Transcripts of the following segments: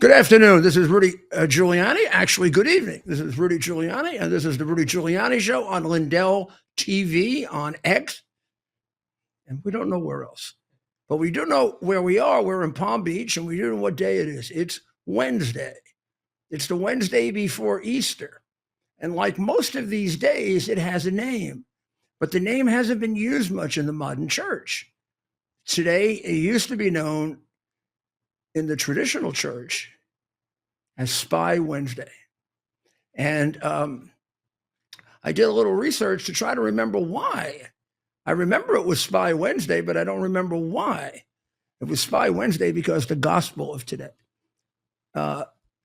Good afternoon. This is Rudy Giuliani. Actually, good evening. This is Rudy Giuliani, and this is the Rudy Giuliani Show on Lindell TV on X. And we don't know where else. But we do know where we are. We're in Palm Beach, and we do know what day it is. It's Wednesday. It's the Wednesday before Easter. And like most of these days, it has a name. But the name hasn't been used much in the modern church. Today, it used to be known in the traditional church as Spy Wednesday. And I did a little research to try to remember why. I remember it was Spy Wednesday, but I don't remember why. It was Spy Wednesday because the gospel of today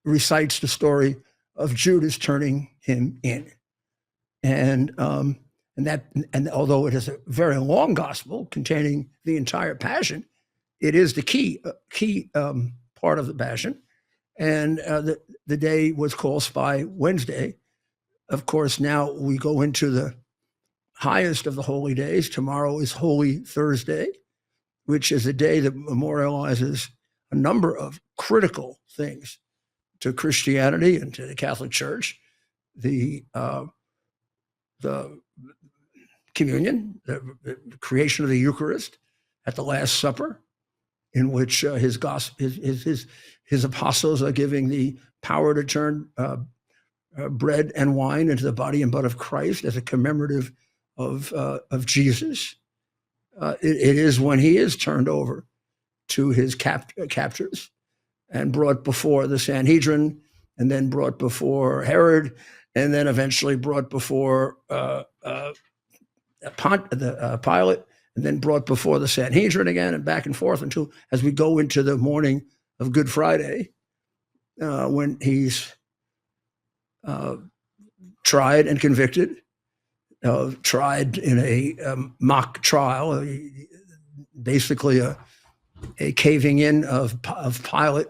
recites the story of Judas turning him in. And although it is a very long gospel containing the entire passion, it is the key part of the passion. And the day was called Spy Wednesday. Of course, now we go into the highest of the holy days. Tomorrow is Holy Thursday, which is a day that memorializes a number of critical things to Christianity and to the Catholic Church. The communion, the creation of the Eucharist at the Last Supper, in which his apostles are giving the power to turn bread and wine into the body and blood of Christ as a commemorative of Jesus. It is when he is turned over to his captors and brought before the Sanhedrin, and then brought before Herod, and then eventually brought before Pilate, and then brought before the Sanhedrin again, and back and forth until, as we go into the morning of Good Friday, when he's tried and convicted, tried in a mock trial, basically a caving in of Pilate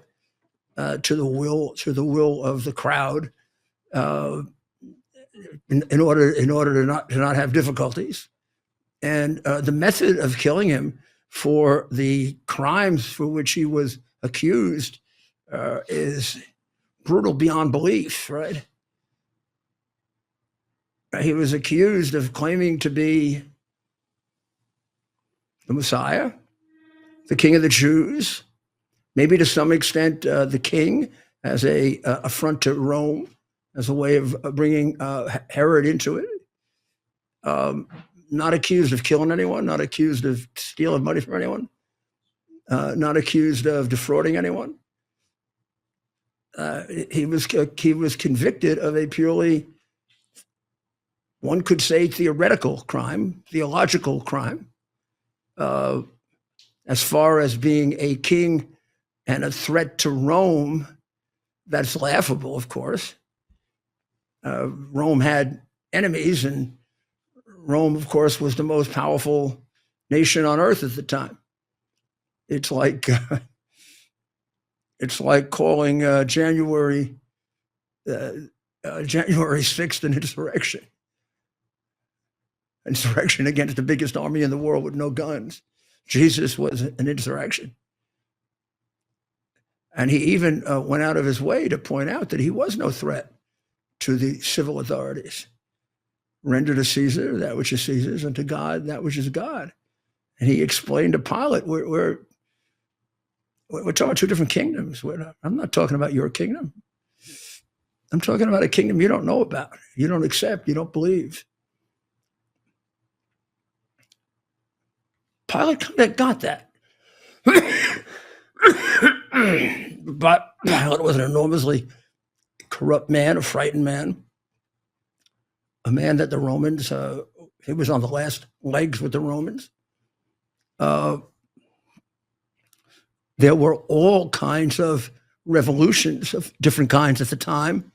to the will of the crowd, in order to not have difficulties. And the method of killing him for the crimes for which he was accused is brutal beyond belief, right? He was accused of claiming to be the Messiah, the King of the Jews, maybe to some extent the king as a affront to Rome, as a way of bringing Herod into it. Not accused of killing anyone, not accused of stealing money from anyone, not accused of defrauding anyone. He was convicted of a purely, one could say, theological crime, as far as being a king and a threat to Rome. That's laughable, of course. Rome had enemies, and Rome, of course, was the most powerful nation on earth at the time. It's like calling January 6th an insurrection against the biggest army in the world with no guns. Jesus was an insurrection. And he even went out of his way to point out that he was no threat to the civil authorities. Render to Caesar that which is Caesar's, and to God that which is God. And he explained to Pilate, we're talking about two different kingdoms. I'm not talking about your kingdom. I'm talking about a kingdom you don't know about, you don't accept, you don't believe. Pilate kind of got that. But Pilate was an enormously corrupt man, a frightened man, a man that the Romans, he was on the last legs with the Romans. There were all kinds of revolutions of different kinds at the time,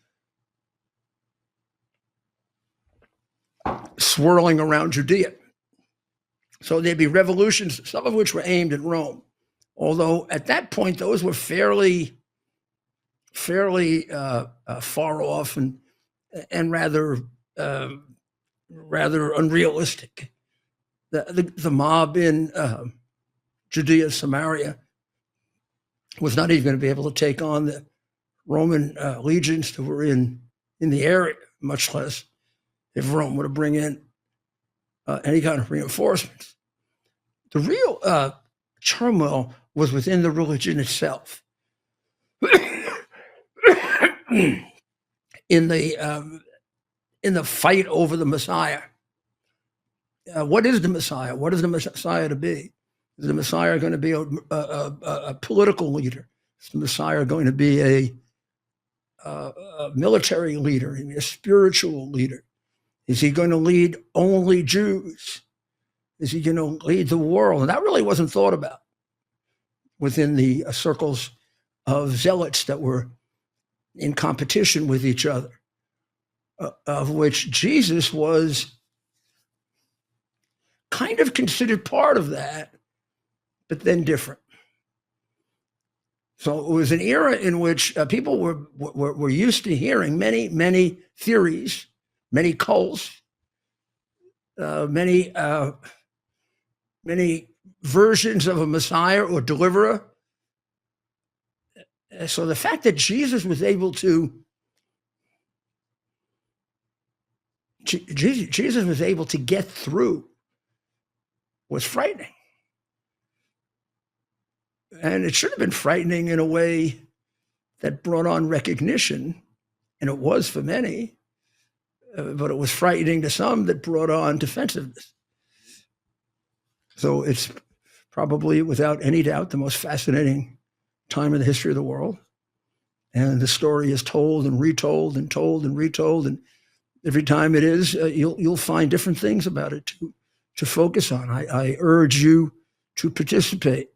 swirling around Judea. So there'd be revolutions, some of which were aimed at Rome. Although at that point, those were fairly far off and rather unrealistic. The mob in Judea, Samaria, was not even going to be able to take on Roman legions that were in the area, much less if Rome were to bring in any kind of reinforcements. The real turmoil was within the religion itself. in the fight over the Messiah. What is the Messiah? What is the Messiah to be? Is the Messiah going to be a political leader? Is the Messiah going to be a military leader, a spiritual leader? Is he going to lead only Jews? Is he going to lead the world? And that really wasn't thought about within the circles of zealots that were in competition with each other, of which Jesus was kind of considered part of that, but then different. So it was an era in which people were used to hearing many theories, many cults, many versions of a Messiah or deliverer. So the fact that Jesus was able to get through was frightening. And it should have been frightening in a way that brought on recognition, and it was for many, but it was frightening to some that brought on defensiveness. So it's probably, without any doubt, the most fascinating time in the history of the world. And the story is told and retold and told and retold. And every time it is, you'll find different things about it to focus on. I urge you to participate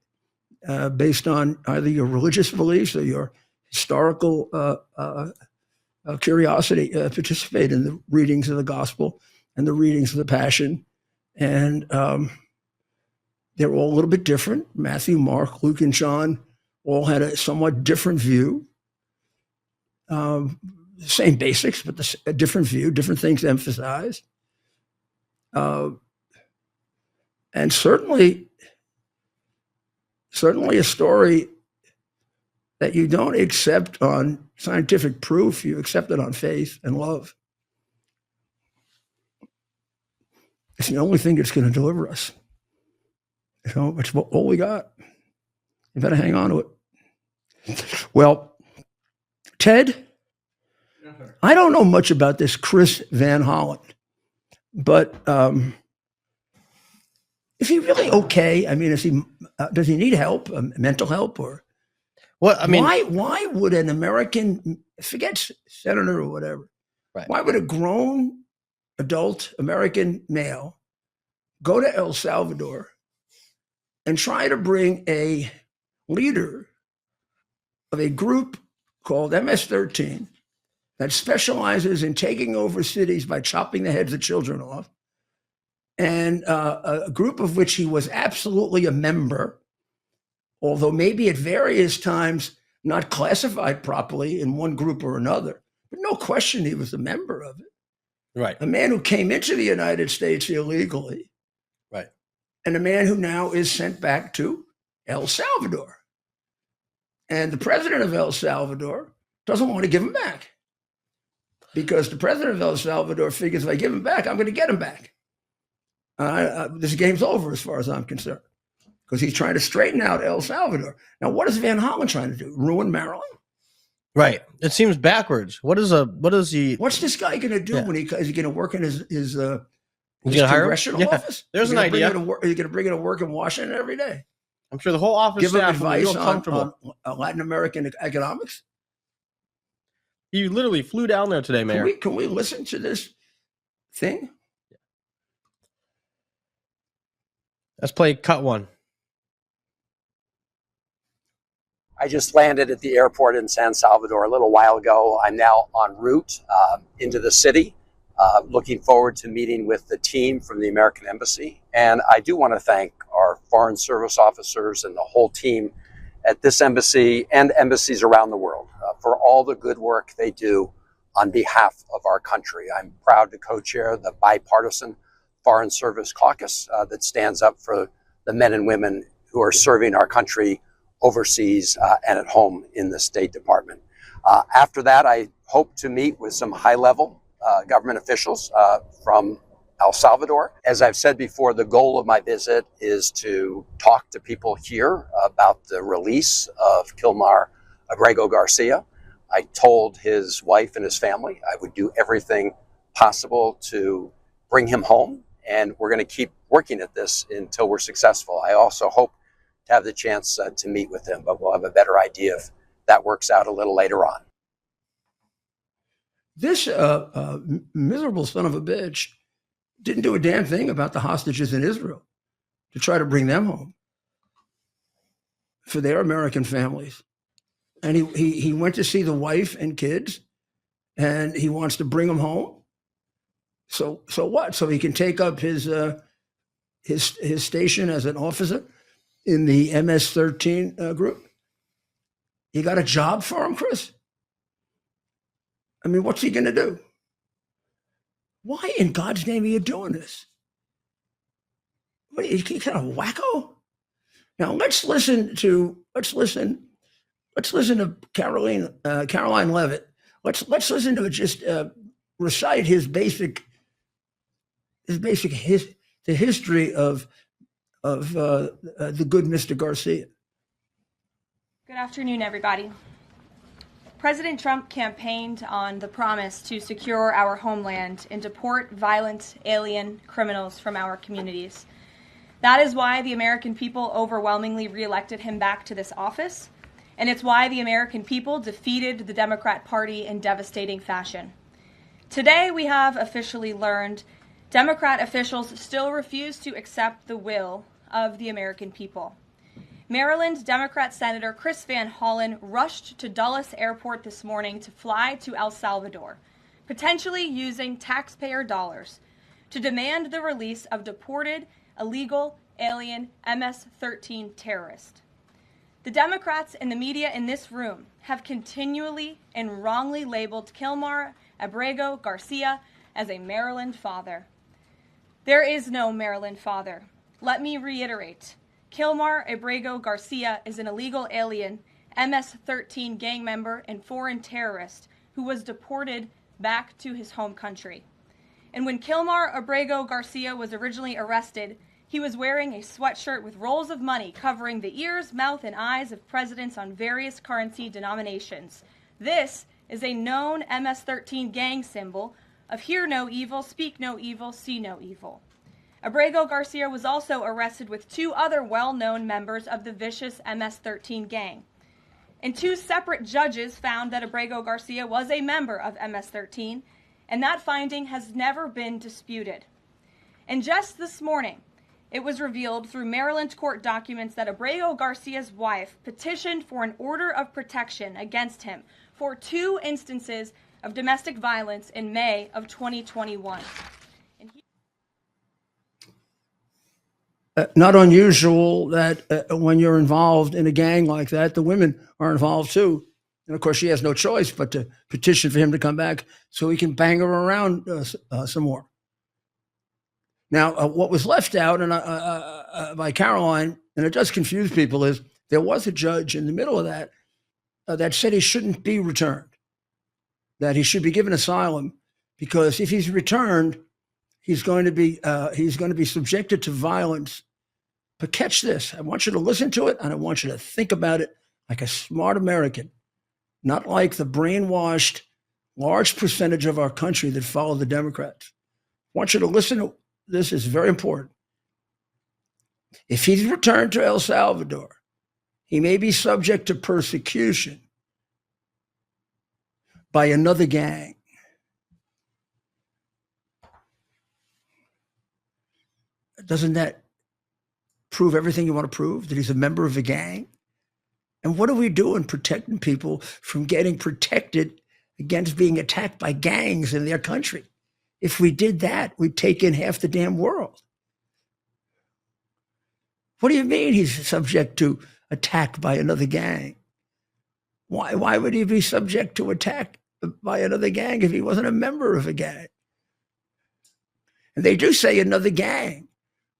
based on either your religious beliefs or your historical curiosity. Participate in the readings of the gospel and the readings of the Passion. And they're all a little bit different. Matthew, Mark, Luke, and John all had a somewhat different view. Same basics, but a different view, different things emphasized. And certainly a story that you don't accept on scientific proof, you accept it on faith and love. It's the only thing that's going to deliver us. It's all we got. You better hang on to it. Well, Ted, I don't know much about this Chris Van Hollen, but is he really okay? I mean, does he need help, mental help, or? Well, I mean, why would an American, forget senator or whatever, right? Why would a grown adult American male go to El Salvador and try to bring a leader of a group called MS-13 that specializes in taking over cities by chopping the heads of children off, and a group of which he was absolutely a member, although maybe at various times not classified properly in one group or another, but no question he was a member of it. Right. A man who came into the United States illegally. Right. And a man who now is sent back to El Salvador. And the president of El Salvador doesn't want to give him back, because the president of El Salvador figures, if I give him back, I'm going to get him back. This game's over as far as I'm concerned, because he's trying to straighten out El Salvador. Now, what is Van Hollen trying to do? Ruin Maryland? Right. It seems backwards. What's this guy going to do when is he going to work in his congressional office? There's an idea. Is he going to bring it to work in Washington every day? I'm sure the whole office give staff him advice on Latin American economics. He literally flew down there today, Mayor. Can we listen to this thing? Let's play cut one. I just landed at the airport in San Salvador a little while ago. I'm now en route into the city, looking forward to meeting with the team from the American Embassy. And I do want to thank our Foreign Service officers and the whole team at this embassy and embassies around the world for all the good work they do on behalf of our country. I'm proud to co-chair the bipartisan Foreign Service Caucus that stands up for the men and women who are serving our country overseas and at home in the State Department. After that, I hope to meet with some high-level government officials from El Salvador. As I've said before, the goal of my visit is to talk to people here about the release of Kilmar Abrego Garcia. I told his wife and his family I would do everything possible to bring him home, and we're going to keep working at this until we're successful. I also hope to have the chance to meet with him, but we'll have a better idea if that works out a little later on. This miserable son of a bitch didn't do a damn thing about the hostages in Israel to try to bring them home for their American families. And he went to see the wife and kids, and he wants to bring them home. So what? So he can take up his station as an officer in the MS-13 group? You got a job for him, Chris? I mean, what's he going to do? Why in God's name are you doing this? What are you kind of wacko? Now let's listen to Caroline Levitt. Let's listen to it just recite the history of the good Mr. Garcia. Good afternoon, everybody. President Trump campaigned on the promise to secure our homeland and deport violent alien criminals from our communities. That is why the American people overwhelmingly reelected him back to this office, and it's why the American people defeated the Democrat Party in devastating fashion. Today, we have officially learned Democrat officials still refuse to accept the will of the American people. Maryland Democrat Senator Chris Van Hollen rushed to Dulles Airport this morning to fly to El Salvador, potentially using taxpayer dollars, to demand the release of deported, illegal, alien MS-13 terrorists. The Democrats and the media in this room have continually and wrongly labeled Kilmar Abrego Garcia as a Maryland father. There is no Maryland father. Let me reiterate. Kilmar Abrego Garcia is an illegal alien, MS-13 gang member and foreign terrorist who was deported back to his home country. And when Kilmar Abrego Garcia was originally arrested, he was wearing a sweatshirt with rolls of money covering the ears, mouth, and eyes of presidents on various currency denominations. This is a known MS-13 gang symbol of hear no evil, speak no evil, see no evil. Abrego Garcia was also arrested with two other well-known members of the vicious MS-13 gang. And two separate judges found that Abrego Garcia was a member of MS-13, and that finding has never been disputed. And just this morning, it was revealed through Maryland court documents that Abrego Garcia's wife petitioned for an order of protection against him for two instances of domestic violence in May of 2021. Not unusual that when you're involved in a gang like that, the women are involved too. And of course, she has no choice but to petition for him to come back so he can bang her around some more. Now, what was left out by Caroline, and it does confuse people, is there was a judge in the middle of that that said he shouldn't be returned, that he should be given asylum, because if he's returned, he's going to be subjected to violence. But catch this. I want you to listen to it, and I want you to think about it like a smart American, not like the brainwashed large percentage of our country that follow the Democrats. I want you to listen to this. Is very important. If he's returned to El Salvador, he may be subject to persecution by another gang. Doesn't that prove everything you want to prove? That he's a member of a gang? And what do we do in protecting people from getting protected against being attacked by gangs in their country? If we did that, we'd take in half the damn world. What do you mean he's subject to attack by another gang? Why would he be subject to attack by another gang if he wasn't a member of a gang? And they do say another gang,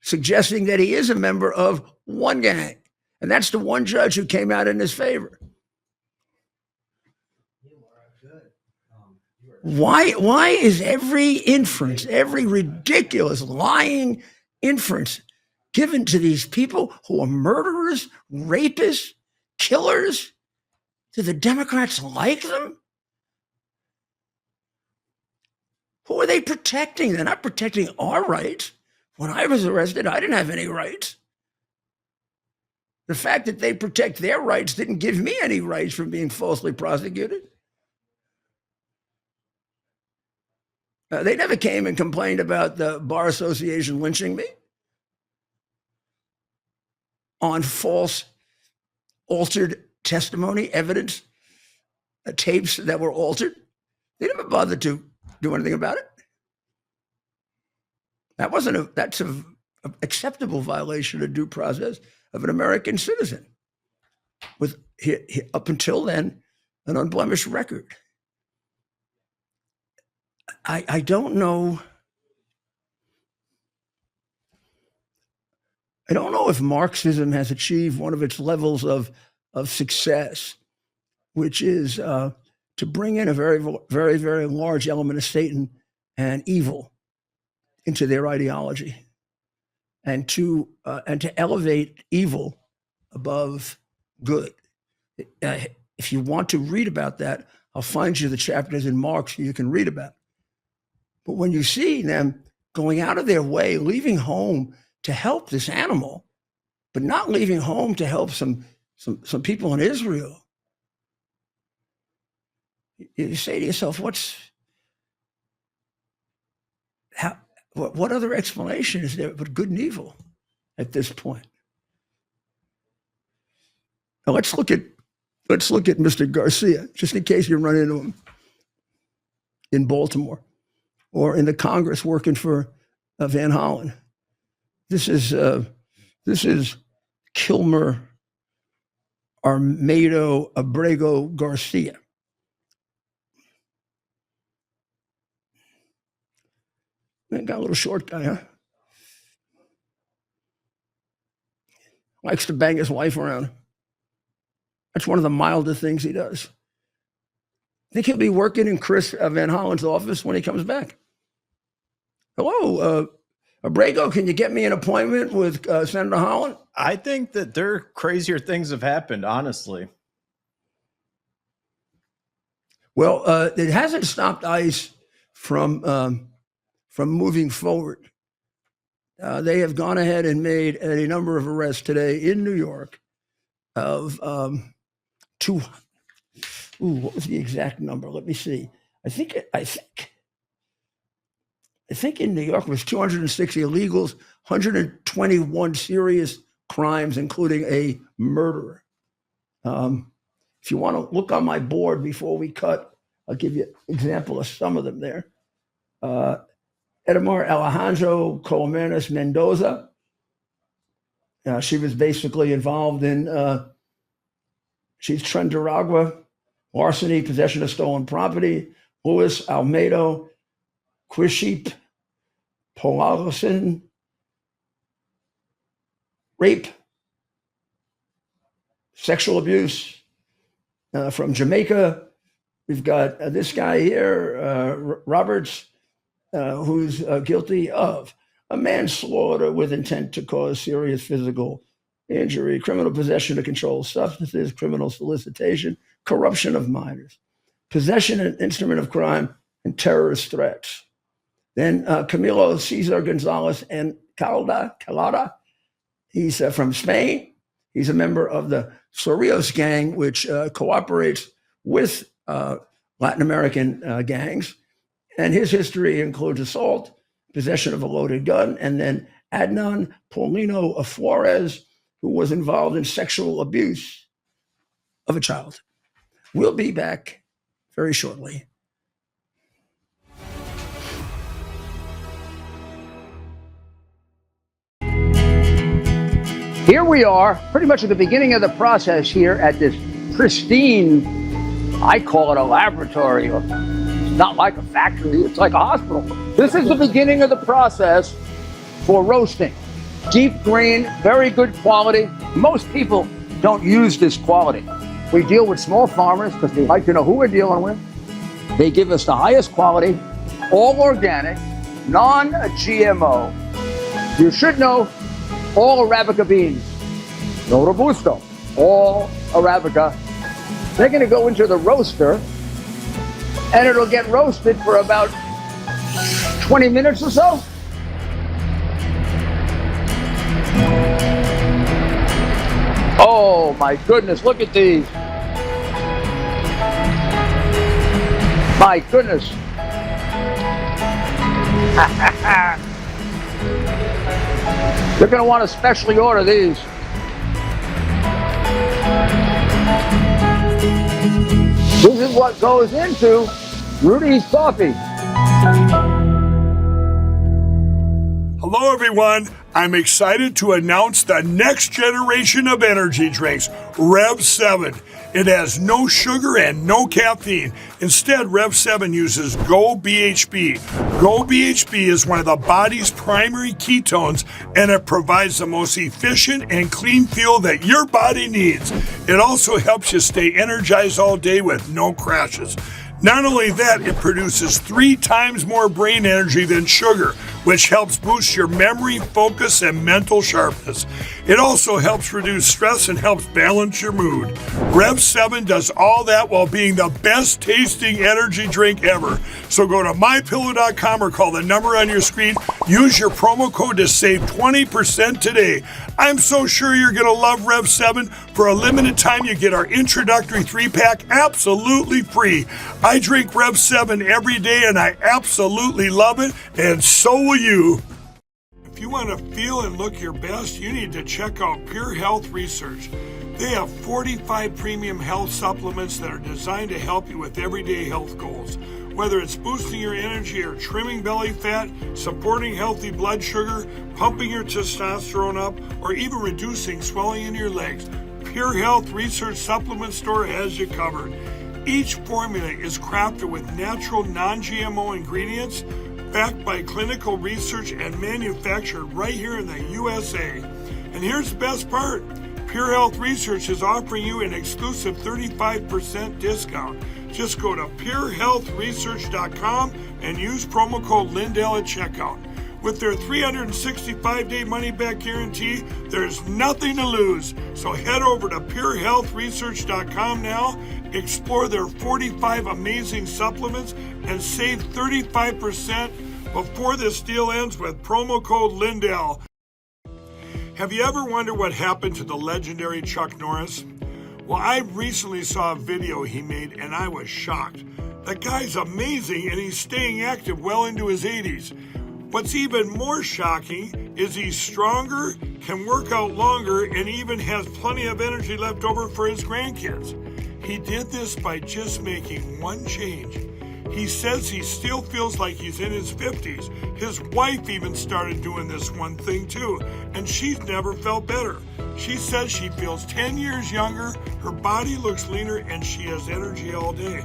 suggesting that he is a member of one gang. And that's the one judge who came out in his favor. Why is every inference, every ridiculous lying inference given to these people who are murderers, rapists, killers? Do the Democrats like them? Who are they protecting? They're not protecting our rights. When I was arrested, I didn't have any rights. The fact that they protect their rights didn't give me any rights from being falsely prosecuted. They never came and complained about the Bar Association lynching me on false, altered testimony, evidence, tapes that were altered. They never bothered to do anything about it. That's an acceptable violation of due process of an American citizen with, up until then, an unblemished record. I don't know. I don't know if Marxism has achieved one of its levels of success, which is to bring in a very, very, very large element of Satan and evil into their ideology, and to elevate evil above good. If you want to read about that, I'll find you the chapters in Marx you can read about. But when you see them going out of their way, leaving home to help this animal, but not leaving home to help some people in Israel, you say to yourself, what other explanation is there but good and evil at this point? Now let's look at Mr. Garcia, just in case you run into him in Baltimore or in the Congress working for Van Hollen. This is Kilmer Armedo Abrego Garcia. Got a little short guy, huh? Likes to bang his wife around. That's one of the milder things he does. I think he'll be working in Chris Van Hollen's office when he comes back. Hello, Abrego, can you get me an appointment with Senator Hollen? I think that there crazier things have happened, honestly. Well, it hasn't stopped ICE from moving forward. They have gone ahead and made a number of arrests today in New York of what was the exact number? Let me see. I think in New York it was 260 illegals, 121 serious crimes, including a murder. If you want to look on my board before we cut, I'll give you an example of some of them there. Edmar Alejandro Colomenes Mendoza. She was basically involved in she's Trendaragua, larceny, possession of stolen property. Luis Almedo, Quiship, Polarison, rape, sexual abuse. From Jamaica, we've got this guy here, Roberts, who's guilty of a manslaughter with intent to cause serious physical injury, criminal possession of controlled substances, criminal solicitation, corruption of minors, possession and instrument of crime, and terrorist threats. Then Camilo Cesar Gonzalez and Calada, he's from Spain. He's a member of the Sorrios gang, which cooperates with Latin American gangs. And his history includes assault, possession of a loaded gun, and then Adnan Paulino Flores, who was involved in sexual abuse of a child. We'll be back very shortly. Here we are, pretty much at the beginning of the process here at this pristine, I call it a laboratory. It's not like a factory, it's like a hospital. This is the beginning of the process for roasting. Deep green, very good quality. Most people don't use this quality. We deal with small farmers because we like to know who we're dealing with. They give us the highest quality, all organic, non-GMO. You should know all Arabica beans. No Robusto, all Arabica. They're going to go into the roaster and it'll get roasted for about 20 minutes or so. Oh my goodness, look at these. My goodness. You're going to want to specially order these. This is what goes into Rudy's coffee. Hello, everyone. I'm excited to announce the next generation of energy drinks, Rev 7. It has no sugar and no caffeine. Instead, Rev 7 uses Go BHB. Go BHB is one of the body's primary ketones, and it provides the most efficient and clean fuel that your body needs. It also helps you stay energized all day with no crashes. Not only that, it produces 3 times more brain energy than sugar, which helps boost your memory, focus, and mental sharpness. It also helps reduce stress and helps balance your mood. Rev 7 does all that while being the best tasting energy drink ever. So go to mypillow.com or call the number on your screen. Use your promo code to save 20% today. I'm so sure you're going to love Rev 7. For a limited time, you get our introductory 3-pack absolutely free. I drink Rev 7 every day and I absolutely love it, and so will you. If you want to feel and look your best, you need to check out Pure Health Research. They have 45 premium health supplements that are designed to help you with everyday health goals. Whether it's boosting your energy or trimming belly fat, supporting healthy blood sugar, pumping your testosterone up, or even reducing swelling in your legs, Pure Health Research Supplement Store has you covered. Each formula is crafted with natural, non-GMO ingredients, backed by clinical research and manufactured right here in the USA. And here's the best part. Pure Health Research is offering you an exclusive 35% discount. Just go to purehealthresearch.com and use promo code Lindell at checkout. With their 365-day money-back guarantee, there's nothing to lose. So head over to purehealthresearch.com now, explore their 45 amazing supplements, and save 35% before this deal ends with promo code Lindell. Have you ever wondered what happened to the legendary Chuck Norris? Well, I recently saw a video he made and I was shocked. The guy's amazing and he's staying active well into his 80s. What's even more shocking is he's stronger, can work out longer, and even has plenty of energy left over for his grandkids. He did this by just making one change. He says he still feels like he's in his 50s. His wife even started doing this one thing too, and she's never felt better. She says she feels 10 years younger, her body looks leaner, and she has energy all day.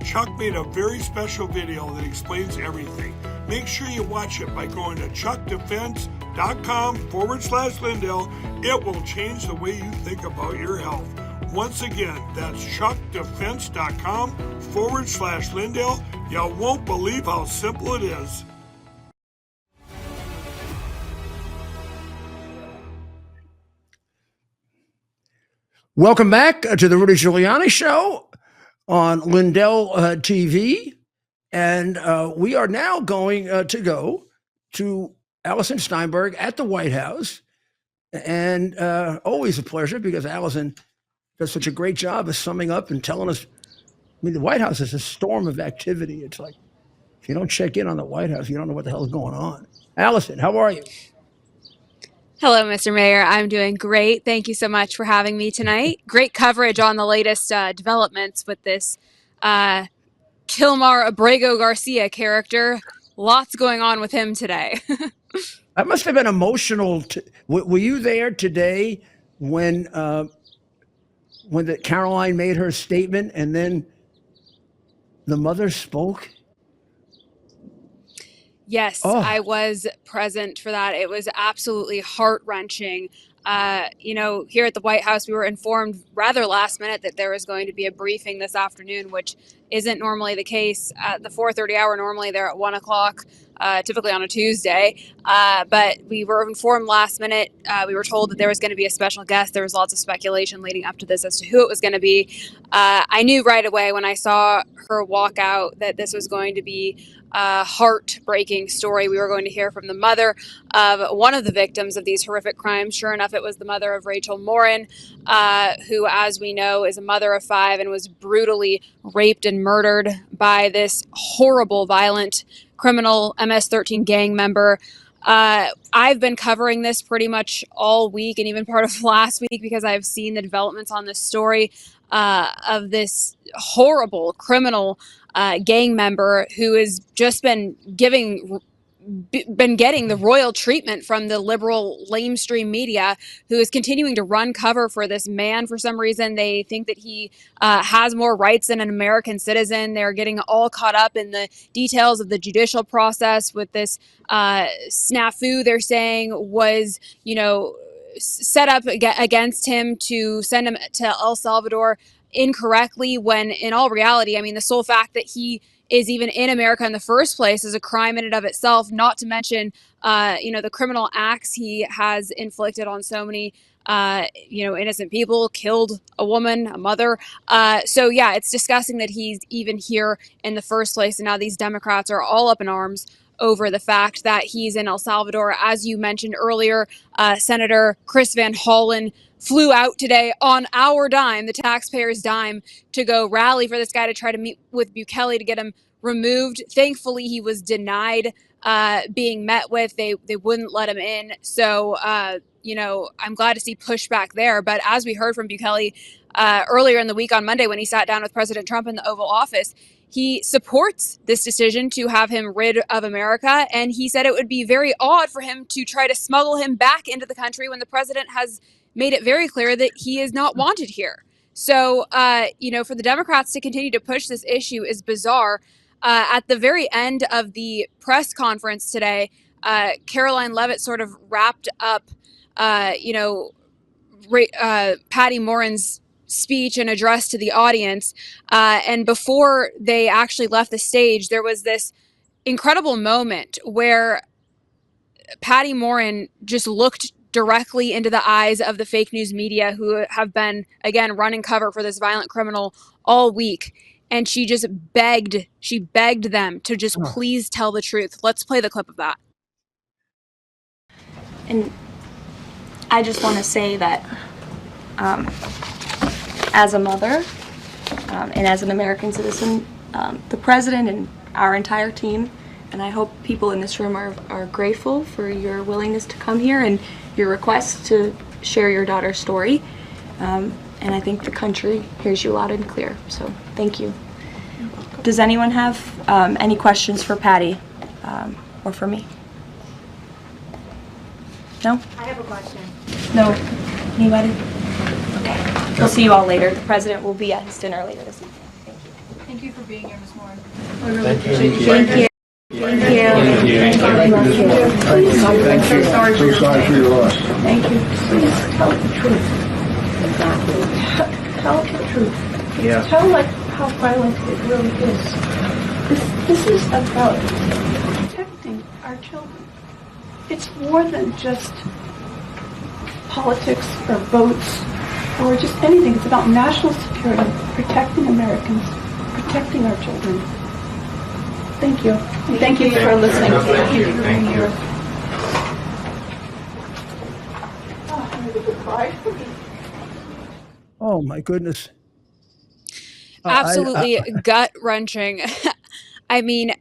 Chuck made a very special video that explains everything. Make sure you watch it by going to chuckdefense.com/Lindell. It will change the way you think about your health. Once again, that's chuckdefense.com/Lindell. You won't believe how simple it is. Welcome back to the Rudy Giuliani Show on Lindell TV. And we are now going to go to Allison Steinberg at the White House. And always a pleasure because Allison does such a great job of summing up and telling us. I mean, the White House is a storm of activity. It's like, if you don't check in on the White House, you don't know what the hell is going on. Allison, how are you? Hello, Mr. Mayor. I'm doing great. Thank you so much for having me tonight. Great coverage on the latest developments with this Kilmar Abrego Garcia character. Lots going on with him today. That must have been emotional. Were you there today when Caroline made her statement and then the mother spoke? Yes, Oh. I was present for that. It was absolutely heart-wrenching. Here at the White House, we were informed rather last minute that there was going to be a briefing this afternoon, which isn't normally the case. At the 4:30 hour, normally they're at 1 o'clock, typically on a Tuesday. But we were informed last minute. We were told that there was going to be a special guest. There was lots of speculation leading up to this as to who it was going to be. I knew right away when I saw her walk out that this was going to be a heartbreaking story. We were going to hear from the mother of one of the victims of these horrific crimes. Sure enough, it was the mother of Rachel Morin, who, as we know, is a mother of 5 and was brutally raped and murdered by this horrible, violent criminal MS-13 gang member. I've been covering this pretty much all week and even part of last week because I've seen the developments on this story of this horrible criminal gang member who has just been getting the royal treatment from the liberal lamestream media, who is continuing to run cover for this man. For some reason, they think that he has more rights than an American citizen. They're getting all caught up in the details of the judicial process with this snafu they're saying was, set up against him to send him to El Salvador incorrectly, when in all reality, I mean, the sole fact that he is even in America in the first place is a crime in and of itself, not to mention, the criminal acts he has inflicted on so many, innocent people, killed a woman, a mother. So yeah, it's disgusting that he's even here in the first place. And now these Democrats are all up in arms over the fact that he's in El Salvador. As you mentioned earlier, Senator Chris Van Hollen flew out today on our dime, the taxpayers' dime, to go rally for this guy to try to meet with Bukele to get him removed. Thankfully, he was denied being met with. They wouldn't let him in. So, I'm glad to see pushback there. But as we heard from Bukele earlier in the week on Monday when he sat down with President Trump in the Oval Office, he supports this decision to have him rid of America. And he said it would be very odd for him to try to smuggle him back into the country when the president has made it very clear that he is not wanted here. So, for the Democrats to continue to push this issue is bizarre. At the very end of the press conference today, Caroline Leavitt sort of wrapped up, Patty Morin's speech and address to the audience. And before they actually left the stage, there was this incredible moment where Patty Morin just looked directly into the eyes of the fake news media who have been, again, running cover for this violent criminal all week. And she just begged them to just please tell the truth. Let's play the clip of that. And I just want to say that as a mother and as an American citizen, the president and our entire team, and I hope people in this room are grateful for your willingness to come here and your request to share your daughter's story. And I think the country hears you loud and clear. So thank you. Does anyone have any questions for Patty or for me? No? I have a question. No? Anybody? Okay. We'll see you all later. The president will be at his dinner later this evening. Thank you. Thank you for being here, Ms. Morin. Thank you. Thank you. I'm so sorry for your loss. Thank you. Please tell the truth. Exactly. Tell the truth. Yeah. Tell how violent it really is. This is about protecting our children. It's more than just politics or votes or just anything. It's about national security, protecting Americans, protecting our children. Thank you. Thank you for listening. Thank you. Thank you. Oh, I'm going to cry. Oh my goodness. Absolutely gut-wrenching. I mean,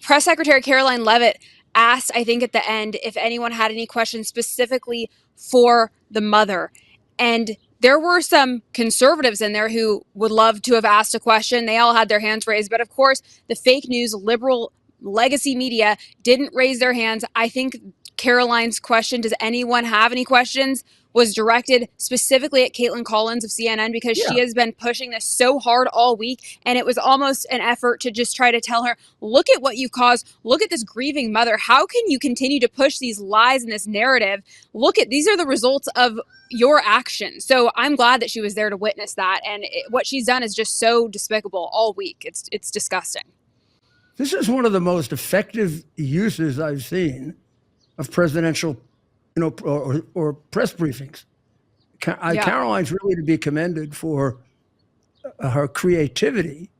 Press Secretary Caroline Leavitt asked, I think at the end, if anyone had any questions specifically for the mother. And there were some conservatives in there who would love to have asked a question. They all had their hands raised. But of course, the fake news, liberal legacy media didn't raise their hands. I think Caroline's question, does anyone have any questions, was directed specifically at Caitlin Collins of CNN, because she has been pushing this so hard all week. And it was almost an effort to just try to tell her, look at what you've caused. Look at this grieving mother. How can you continue to push these lies and this narrative? These are the results of your action. So I'm glad that she was there to witness that. And what she's done is just so despicable all week. It's disgusting. This is one of the most effective uses I've seen of presidential, or press briefings. Caroline's really to be commended for her creativity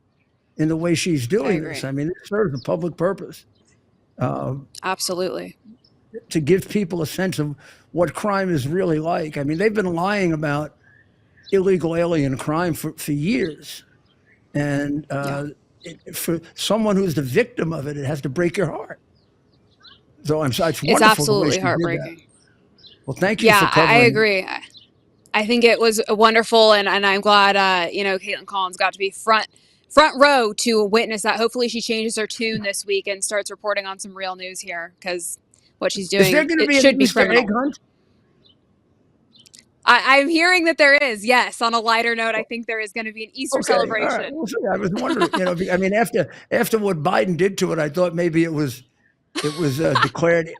in the way she's doing this. I mean, it serves a public purpose. Absolutely. To give people a sense of what crime is really like. I mean, they've been lying about illegal alien crime for years. And for someone who's the victim of it, it has to break your heart. So it's wonderful. It's absolutely heartbreaking. Well, thank you for covering. I agree. I think it was wonderful, and I'm glad Caitlin Collins got to be front row to witness that. Hopefully she changes her tune this week and starts reporting on some real news here, because what she's doing should be criminal. Egg hunt? I'm hearing that there is, yes. On a lighter note, I think there is going to be an Easter celebration. Right. We'll see. I was wondering, I mean, after what Biden did to it, I thought maybe it was declared,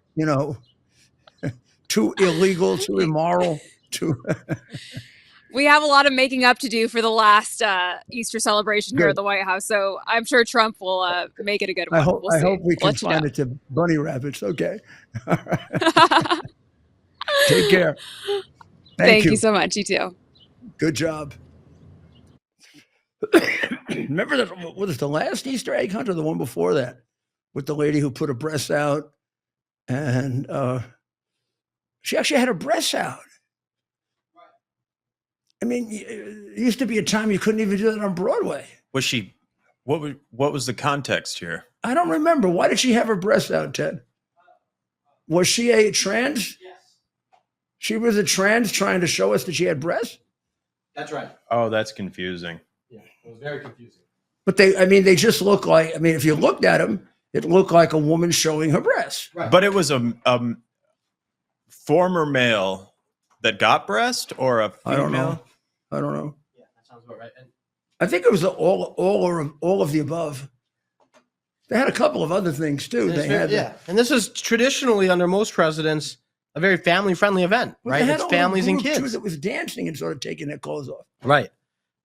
too illegal, too immoral, too. We have a lot of making up to do for the last Easter celebration here at the White House, so I'm sure Trump will make it a good one. I hope we can find it to bunny rabbits. Okay. All right. Take care. Thank you so much. You too. Good job. Remember that? Was it the last Easter egg hunt or the one before that, with the lady who put her breasts out, and she actually had her breasts out. I mean, it used to be a time you couldn't even do that on Broadway. Was she? What was the context here? I don't remember. Why did she have her breasts out, Ted? Was she a trans? Yes. She was a trans trying to show us that she had breasts? That's right. Oh, that's confusing. Yeah, it was very confusing. But they just look like, if you looked at them, it looked like a woman showing her breasts. Right. But it was a former male that got breast, or a female? I don't know. Yeah, that sounds about right. And I think it was all of the above. They had a couple of other things too. And this is traditionally, under most presidents, a very family-friendly event, right? It's families and kids. It was dancing and sort of taking their clothes off. Right.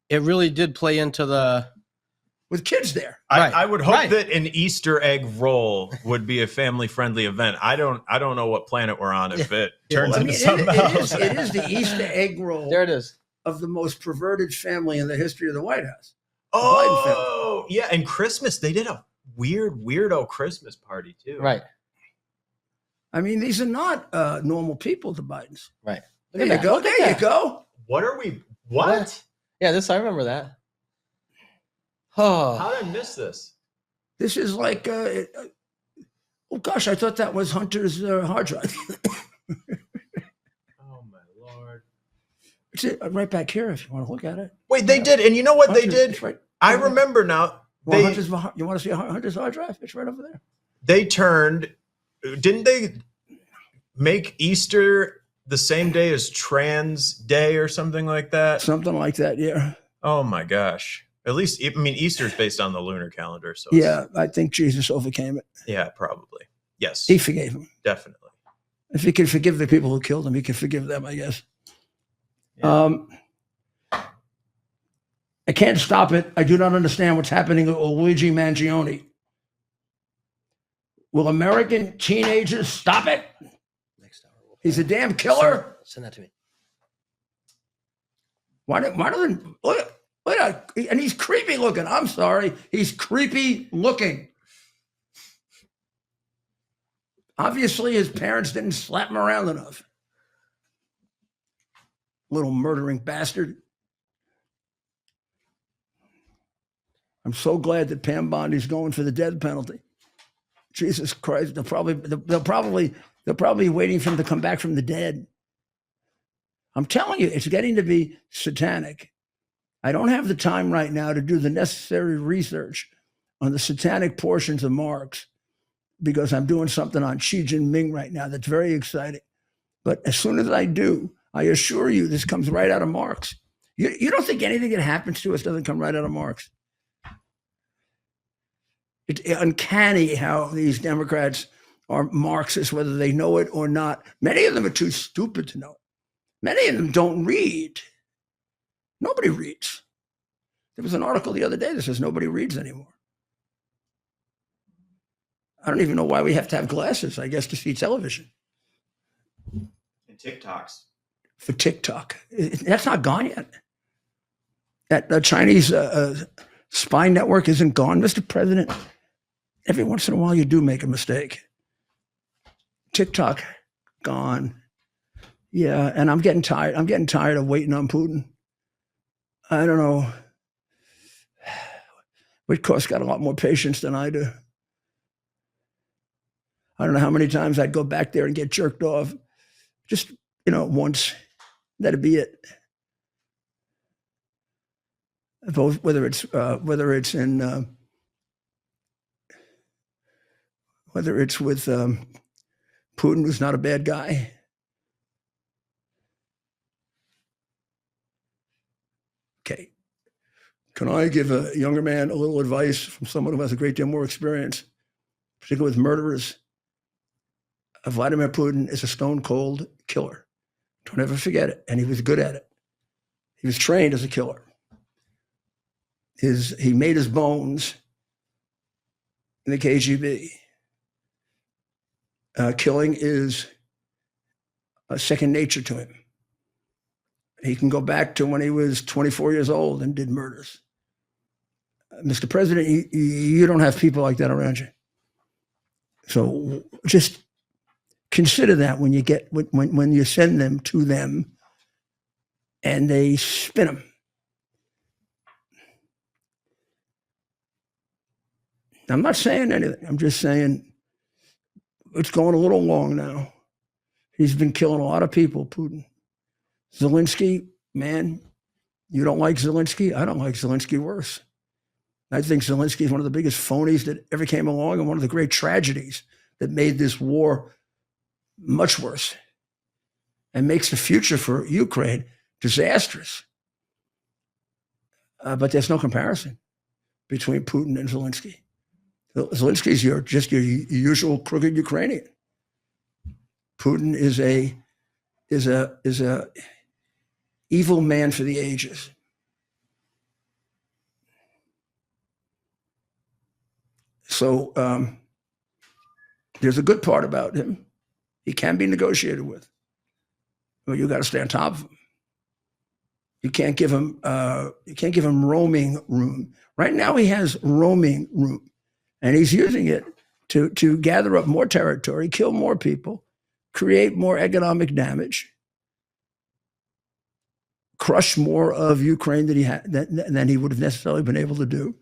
It really did play into with kids there. I would hope that an Easter egg roll would be a family-friendly event. I don't know what planet we're on if it turns into something else. It is the Easter egg roll. There it is. Of the most perverted family in the history of the White House. Oh, yeah. And Christmas, they did a weirdo Christmas party too. Right. I mean, these are not normal people, the Bidens. Right. There you go. There you go. What are we? What? Yeah, I remember that. Oh. How did I miss this? This is like, oh gosh, I thought that was Hunter's hard drive. Oh my Lord. It's right back here if you want to look at it. Wait, they did. And you know what Hunter's, they did? Right. I remember now. You want to see Hunter's hard drive? It's right over there. Didn't they make Easter the same day as Trans Day or something like that? Something like that, yeah. Oh my gosh. At least, Easter is based on the lunar calendar. So yeah, I think Jesus overcame it. Yeah, probably. Yes. He forgave him. Definitely. If he can forgive the people who killed him, he can forgive them, I guess. Yeah. I can't stop it. I do not understand what's happening with Luigi Mangione. Will American teenagers stop it? Next hour. He's a damn killer. Send that to me. Why don't look and he's creepy looking. I'm sorry. He's creepy looking. Obviously, his parents didn't slap him around enough. Little murdering bastard. I'm so glad that Pam Bondi's going for the death penalty. Jesus Christ, they'll probably be waiting for him to come back from the dead. I'm telling you, it's getting to be satanic. I don't have the time right now to do the necessary research on the satanic portions of Marx. because I'm doing something on Xi Jinping right now that's very exciting. But as soon as I do, I assure you, this comes right out of Marx. You don't think anything that happens to us doesn't come right out of Marx? It's uncanny how these Democrats are Marxists, whether they know it or not. Many of them are too stupid to know it. Many of them don't read. Nobody reads. There was an article the other day that says nobody reads anymore. I don't even know why we have to have glasses, I guess, to see television. And TikToks. For TikTok. That's not gone yet. That Chinese spy network isn't gone, Mr. President. Every once in a while, you do make a mistake. TikTok, gone. Yeah, and I'm getting tired. I'm getting tired of waiting on Putin. I don't know. Whitcourt's got a lot more patience than I do. I don't know how many times I'd go back there and get jerked off. Just, once. That'd be it. Both, whether it's with Putin, who's not a bad guy. Okay. Can I give a younger man a little advice from someone who has a great deal more experience, particularly with murderers? Vladimir Putin is a stone cold killer. Don't ever forget it. And he was good at it. He was trained as a killer. He made his bones in the KGB. Killing is second nature to him. He can go back to when he was 24 years old and did murders. Mr. President, you don't have people like that around you. So just consider that when you send them to them and they spin them. I'm not saying anything. I'm just saying it's going a little long now. He's been killing a lot of people, Putin. Zelensky, man, you don't like Zelensky? I don't like Zelensky worse. I think Zelensky is one of the biggest phonies that ever came along and one of the great tragedies that made this war much worse and makes the future for Ukraine disastrous. But there's no comparison between Putin and Zelensky. Zelensky is just your usual crooked Ukrainian. Putin is a evil man for the ages. So there's a good part about him. He can be negotiated with. But you got to stay on top of him. You can't give him roaming room. Right now he has roaming room, and he's using it to gather up more territory, kill more people, create more economic damage, crush more of Ukraine than he would have necessarily been able to do.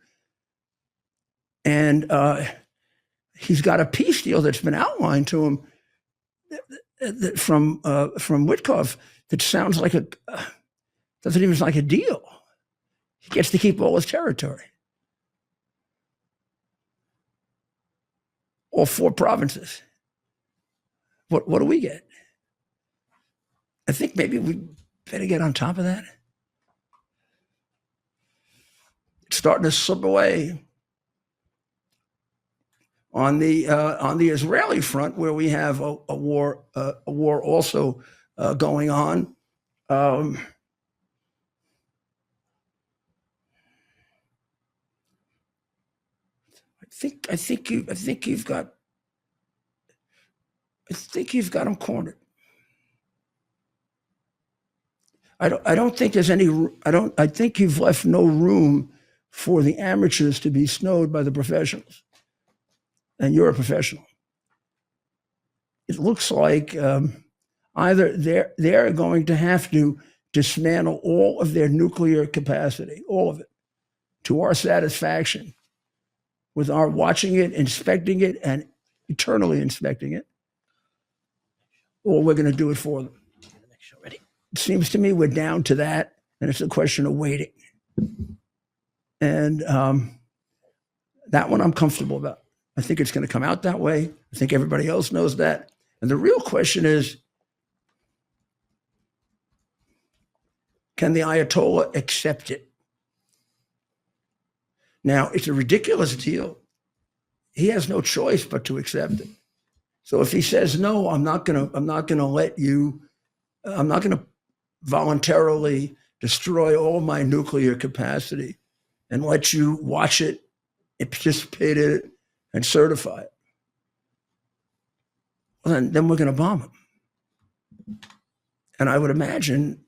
And he's got a peace deal that's been outlined to him from Witkoff that sounds like doesn't even sound like a deal. He gets to keep all his territory. All 4 provinces. What do we get? I think maybe we better get on top of that. It's starting to slip away. On the Israeli front, where we have a war also going on, I think you've got them cornered. I don't think there's any. I think you've left no room for the amateurs to be snowed by the professionals. And you're a professional. It looks like either they're going to have to dismantle all of their nuclear capacity, all of it, to our satisfaction, with our watching it, inspecting it, and eternally inspecting it, or we're going to do it for them. It seems to me we're down to that, and it's a question of waiting. And that one I'm comfortable about. I think it's going to come out that way. I think everybody else knows that. And the real question is, can the Ayatollah accept it? Now, it's a ridiculous deal. He has no choice but to accept it. So if he says, no, I'm not going to voluntarily destroy all my nuclear capacity and let you watch it and participate in it and certify it, well, then we're going to bomb him. And I would imagine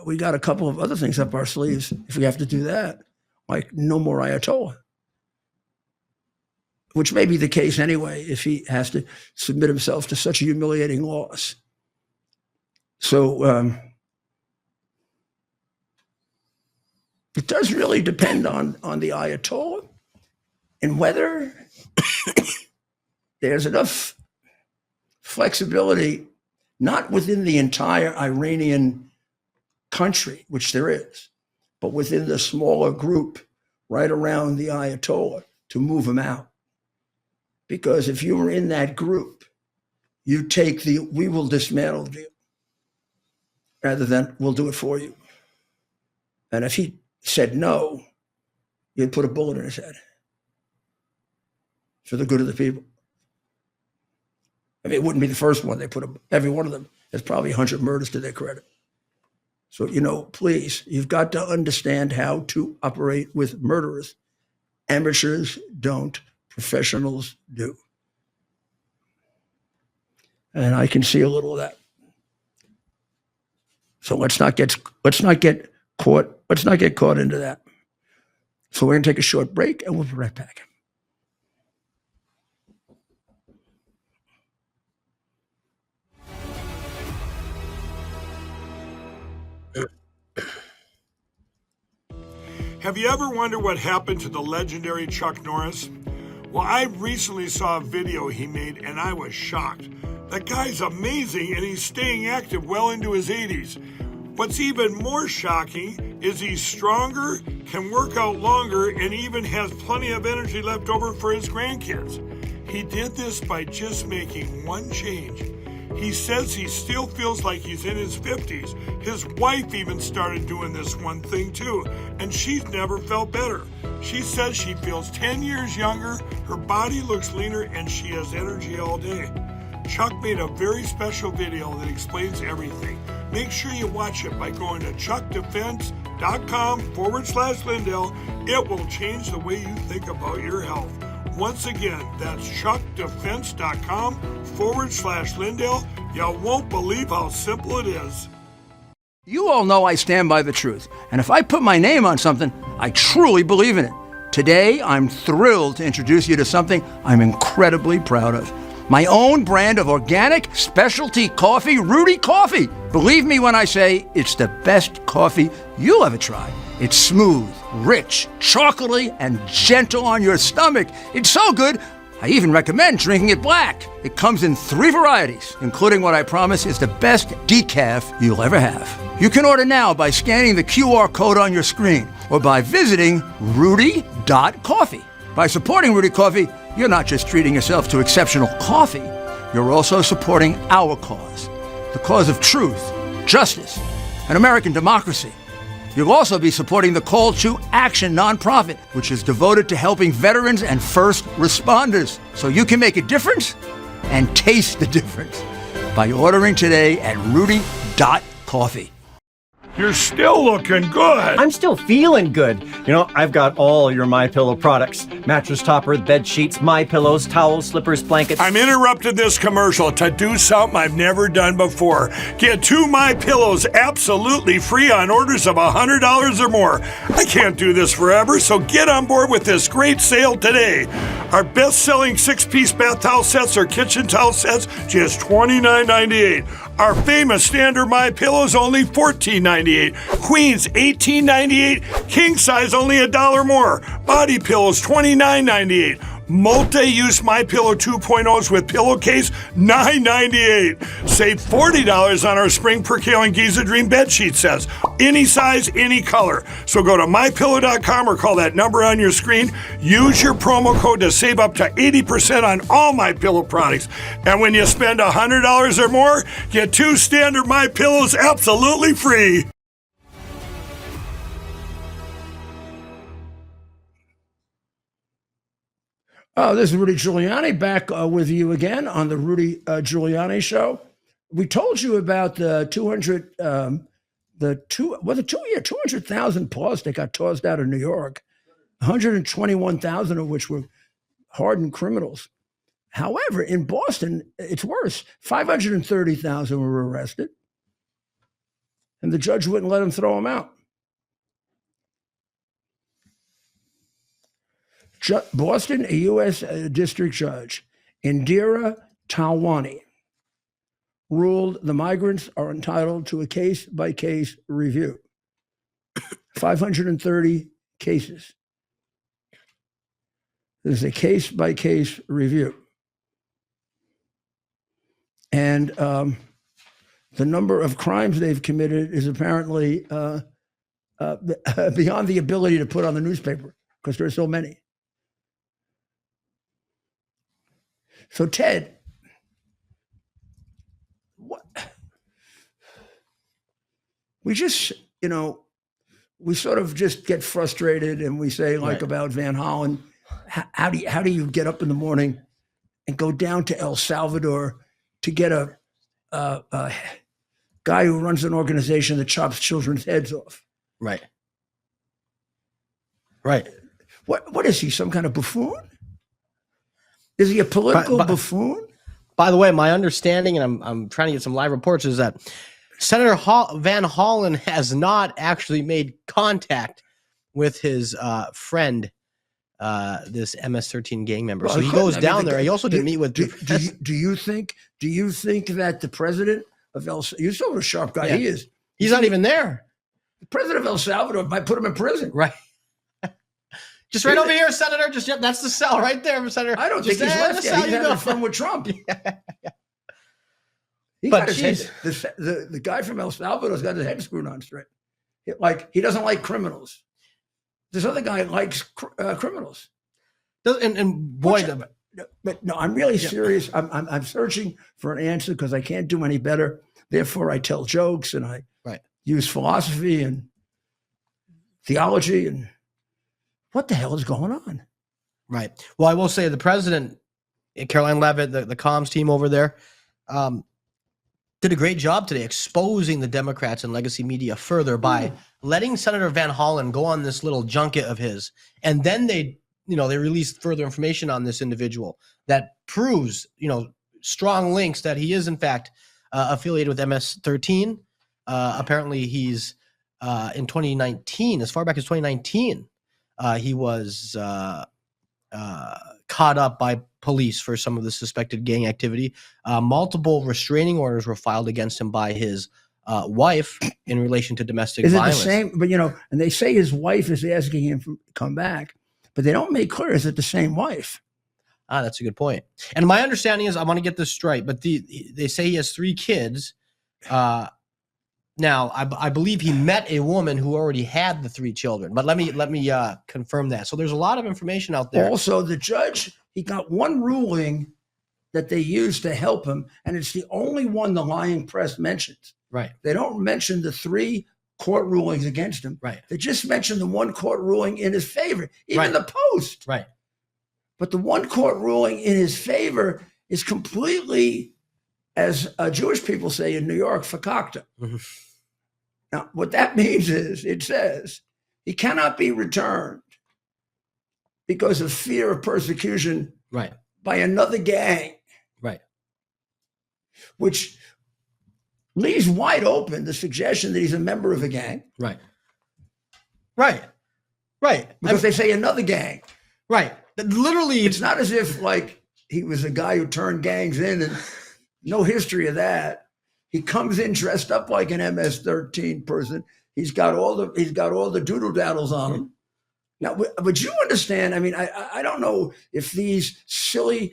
we got a couple of other things up our sleeves if we have to do that, like no more Ayatollah, which may be the case anyway if he has to submit himself to such a humiliating loss. So it does really depend on the Ayatollah and whether there's enough flexibility, not within the entire Iranian country, which there is, but within the smaller group right around the Ayatollah to move him out. Because if you were in that group, you take the "we will dismantle" deal rather than "we'll do it for you." And if he said no, you'd put a bullet in his head for the good of the people. I mean, it wouldn't be the first one. Every one of them has probably 100 murders to their credit. So, please, you've got to understand how to operate with murderers. Amateurs don't, professionals do. And I can see a little of that. So let's not get caught into that. So we're going to take a short break and we'll be right back. Have you ever wondered what happened to the legendary Chuck Norris? Well, I recently saw a video he made and I was shocked. That guy's amazing and he's staying active well into his 80s. What's even more shocking is he's stronger, can work out longer, and even has plenty of energy left over for his grandkids. He did this by just making one change. He says he still feels like he's in his 50s. His wife even started doing this one thing too, and she's never felt better. She says she feels 10 years younger, her body looks leaner, and she has energy all day. Chuck made a very special video that explains everything. Make sure you watch it by going to chuckdefense.com/Lindell. It will change the way you think about your health. Once again, that's chuckdefense.com/Lindell. You won't believe how simple it is. You all know I stand by the truth. And if I put my name on something, I truly believe in it. Today, I'm thrilled to introduce you to something I'm incredibly proud of. My own brand of organic specialty coffee, Rudy Coffee. Believe me when I say it's the best coffee you'll ever try. It's smooth, rich, chocolatey, and gentle on your stomach. It's so good, I even recommend drinking it black. It comes in 3 varieties, including what I promise is the best decaf you'll ever have. You can order now by scanning the QR code on your screen or by visiting rudy.coffee. By supporting Rudy Coffee, you're not just treating yourself to exceptional coffee, you're also supporting our cause, the cause of truth, justice, and American democracy. You'll also be supporting the Call to Action nonprofit, which is devoted to helping veterans and first responders. So you can make a difference and taste the difference by ordering today at rudy.coffee. You're still looking good. I'm still feeling good. I've got all your MyPillow products. Mattress topper, bed sheets, MyPillows, towels, slippers, blankets. I'm interrupting this commercial to do something I've never done before. Get 2 MyPillows absolutely free on orders of $100 or more. I can't do this forever, so get on board with this great sale today. Our best-selling 6-piece bath towel sets or kitchen towel sets, just $29.98. Our famous standard MyPillows, only $14.98. Queens, $18.98. King size, only $1 more. Body pillows, $29.98. Multi-use MyPillow 2.0s with pillowcase, $9.98. Save $40 on our spring percale and Giza Dream bed sheet sets. Any size, any color. So go to MyPillow.com or call that number on your screen. Use your promo code to save up to 80% on all MyPillow products. And when you spend $100 or more, get 2 standard MyPillows absolutely free. This is Rudy Giuliani back with you again on the Rudy Giuliani Show. We told you about the 200,000 plus that got tossed out of New York, 121,000 of which were hardened criminals. However, in Boston, it's worse. 530,000 were arrested, and the judge wouldn't let them throw them out. Boston, a U.S. district judge, Indira Talwani, ruled the migrants are entitled to a case-by-case review. 530 cases. There's a case-by-case review. And the number of crimes they've committed is apparently beyond the ability to put on the newspaper because there are so many. So, Ted, we just, we sort of just get frustrated and we say, like, about Van Hollen, how do you get up in the morning and go down to El Salvador to get a guy who runs an organization that chops children's heads off? Right. What is he, some kind of buffoon? Is he a political buffoon? By the way, my understanding, and I'm trying to get some live reports, is that Senator Van Hollen has not actually made contact with his friend, this MS-13 gang member. So he goes down there. He also didn't meet with. Do you think that the president of you saw what a sharp guy he is? He's not even there. The president of El Salvador might put him in prison. Right. Just right over here, Senator. That's the cell right there, Senator. I don't think he's left yet. He's having fun with Trump. The guy from El Salvador's got his head screwed on straight. He doesn't like criminals. This other guy likes criminals. But no, I'm really serious. I'm searching for an answer because I can't do any better. Therefore, I tell jokes and I use philosophy and theology and. What the hell is going on? Right. Well, I will say the president, Caroline Leavitt, the comms team over there, did a great job today exposing the Democrats and legacy media further by letting Senator Van Hollen go on this little junket of his. And then they released further information on this individual that proves, strong links that he is in fact affiliated with MS-13. Apparently he's in 2019, as far back as 2019, he was caught up by police for some of the suspected gang activity. Multiple restraining orders were filed against him by his wife in relation to domestic violence. Is it the same? But, and they say his wife is asking him to come back, but they don't make clear, is it the same wife? That's a good point. And my understanding is, I want to get this straight, but they say he has 3 kids. Now, I believe he met a woman who already had the 3 children, but let me confirm that. So there's a lot of information out there. Also, the judge, he got one ruling that they used to help him, and it's the only one the lying press mentions. Right. They don't mention the 3 court rulings against him. Right. They just mention the one court ruling in his favor, even the Post. Right. But the one court ruling in his favor is completely, as Jewish people say in New York, fakakta. Mm-hmm. Now, what that means is, it says he cannot be returned because of fear of persecution by another gang. Right. Which leaves wide open the suggestion that he's a member of a gang. Right. Right. Right. Because they say another gang. Right. Literally. It's not as if he was a guy who turned gangs in and no history of that. He comes in dressed up like an MS-13 person. He's got all the doodle daddles on him. Now, would you understand? I mean, I don't know if these silly,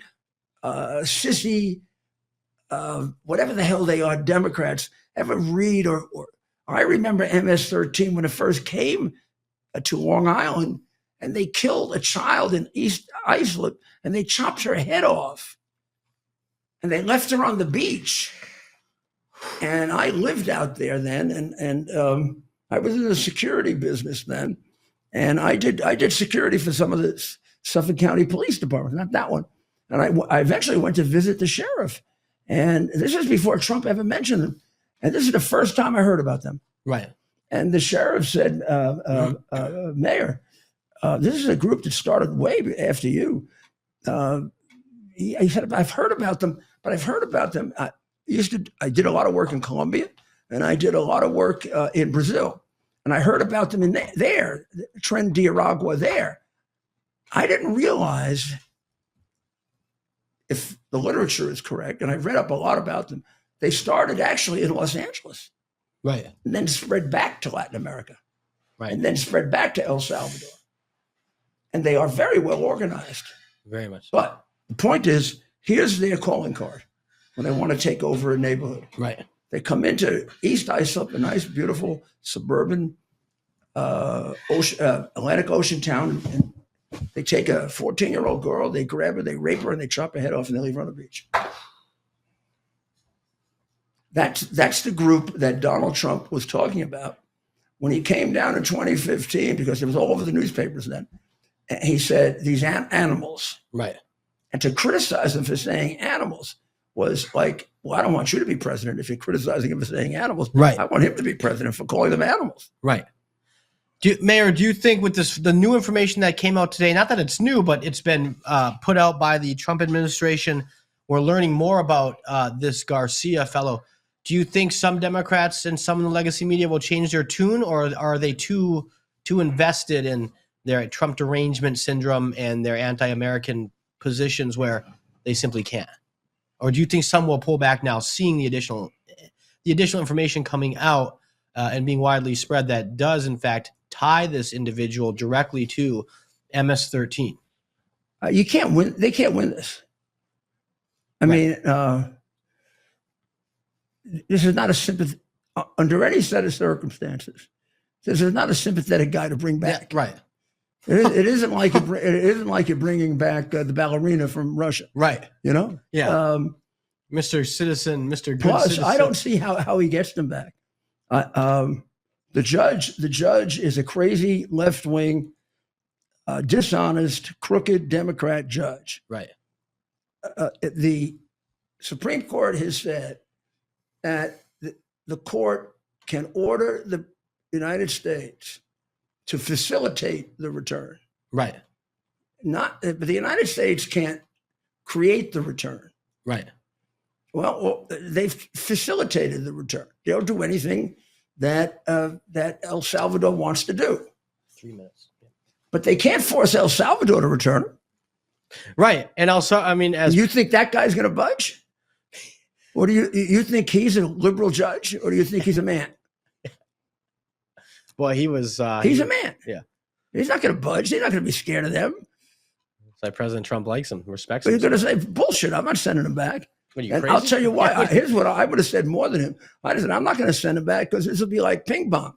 sissy, whatever the hell they are, Democrats ever read or I remember MS-13 when it first came to Long Island, and they killed a child in East Islip, and they chopped her head off, and they left her on the beach. And I lived out there then, and I was in the security business then, and I did security for some of the Suffolk County Police Department, not that one. And I eventually went to visit the sheriff, and this is before Trump ever mentioned them, and this is the first time I heard about them. Right. And the sheriff said, Mayor, this is a group that started way after you. He said, I've heard about them, but I've heard about them. I did a lot of work in Colombia, and I did a lot of work in Brazil. And I heard about them in there, Tren de Aragua there. I didn't realize, if the literature is correct, and I've read up a lot about them, they started actually in Los Angeles. Right. And then spread back to Latin America. Right. And then spread back to El Salvador. And they are very well organized. Very much. But the point is, here's their calling card when they want to take over a neighborhood. Right. They come into East Islip, a nice, beautiful suburban Atlantic Ocean town, and they take a 14-year-old girl, they grab her, they rape her, and they chop her head off, and they leave her on the beach. That's the group that Donald Trump was talking about when he came down in 2015, because it was all over the newspapers then. And he said, these animals. Right. And to criticize them for saying animals was like, well, I don't want you to be president if you're criticizing him for saying animals. Right. I want him to be president for calling them animals. Right. Mayor, do you think with the new information that came out today, not that it's new, but it's been put out by the Trump administration, we're learning more about this Garcia fellow. Do you think some Democrats and some in the legacy media will change their tune, or are they too invested in their Trump derangement syndrome and their anti-American positions where they simply can't? Or do you think some will pull back now, seeing the additional information coming out and being widely spread that does in fact tie this individual directly to MS-13? You can't win. They can't win this. I mean, this is not a sympathetic, under any set of circumstances, this is not a sympathetic guy to bring back. Yeah, right. It isn't like you're bringing back the ballerina from Russia. Right. You know? Yeah. Mr. Citizen, Mr. Good Plus, Citizen. I don't see how he gets them back. The judge is a crazy left-wing, dishonest, crooked Democrat judge. Right. The Supreme Court has said that the court can order the United States to facilitate the return. Right. But the United States can't create the return. Right. Well, they've facilitated the return. They'll do anything that El Salvador wants to do. 3 minutes. But they can't force El Salvador to return. Right. And also, I mean, as you think that guy's going to budge? Or do you think he's a liberal judge, or do you think he's a man? Boy, he was. He's a man. Yeah. He's not going to budge. He's not going to be scared of them. It's like President Trump likes him, respects But him. you're going to say, bullshit, I'm not sending him back. What are you, And crazy? I'll tell you why. Here's what I would have said more than him. I said, I'm not going to send him back because this will be like ping pong.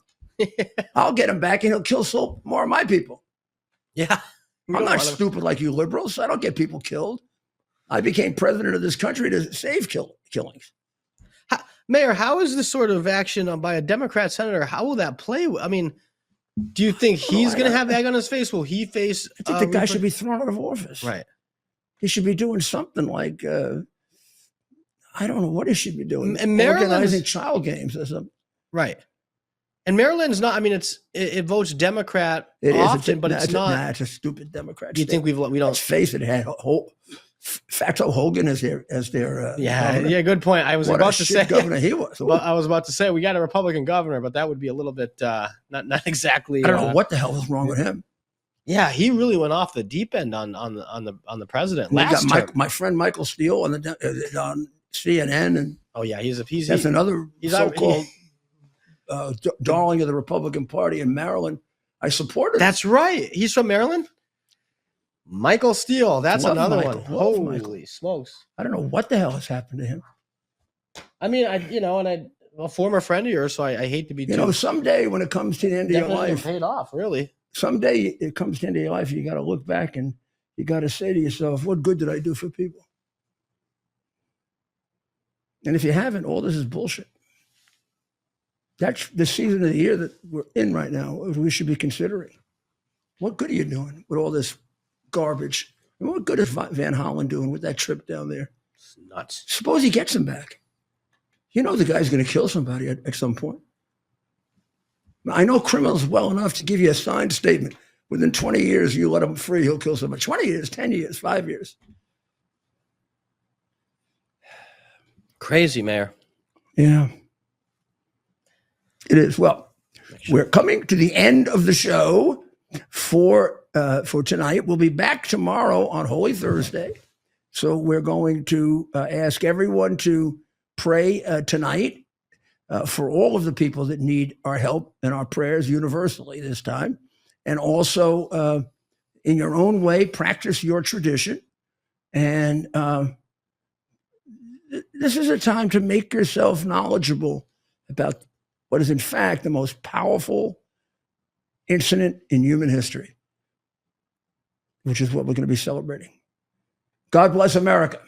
I'll get him back and he'll kill more of my people. Yeah. I'm not stupid like you liberals. I don't get people killed. I became president of this country to save killings. Mayor, how is this sort of action by a Democrat senator? How will that play? I mean, do you think he's going to have egg on his face? Will he face? I think the guy should be thrown out of office. Right. He should be doing something like, I don't know what he should be doing. And organizing child games or something. Right. And Maryland's not. I mean, it votes Democrat often, but it's not. It's a stupid Democrat. Do you think we don't? Let's face it. It had Fatso Hogan as their yeah. Good point. I was about to say governor he was. Well, I was about to say we got a Republican governor, but that would be a little bit not exactly. I don't know what the hell was wrong with him. Yeah, he really went off the deep end on the president. We got my friend Michael Steele on CNN, and he's another so-called darling of the Republican Party in Maryland. I supported him. That's right. He's from Maryland. Michael Steele. That's Love another Michael. one. Love Holy Michael. smokes. I don't know what the hell has happened to him. I mean, a former friend of yours, so I hate to be You know, someday when it comes to the end of your definitely life, paid off, really. someday it comes to the end of your life, you got to look back and you got to say to yourself, what good did I do for people? And if you haven't, all this is bullshit. That's the season of the year that we're in right now. We should be considering. What good are you doing with all this garbage? And what good is Van Hollen doing with that trip down there? It's nuts. Suppose he gets him back. You know the guy's going to kill somebody at some point. I know criminals well enough to give you a signed statement. Within 20 years, you let him free, he'll kill somebody. 20 years, 10 years, 5 years. Crazy, Mayor. Yeah. It is. Well, we're coming to the end of the show for tonight. We'll be back tomorrow on Holy Thursday. So we're going to ask everyone to pray tonight for all of the people that need our help and our prayers universally this time. And also, in your own way, practice your tradition. And this is a time to make yourself knowledgeable about what is, in fact, the most powerful incident in human history, which is what we're going to be celebrating. God bless America.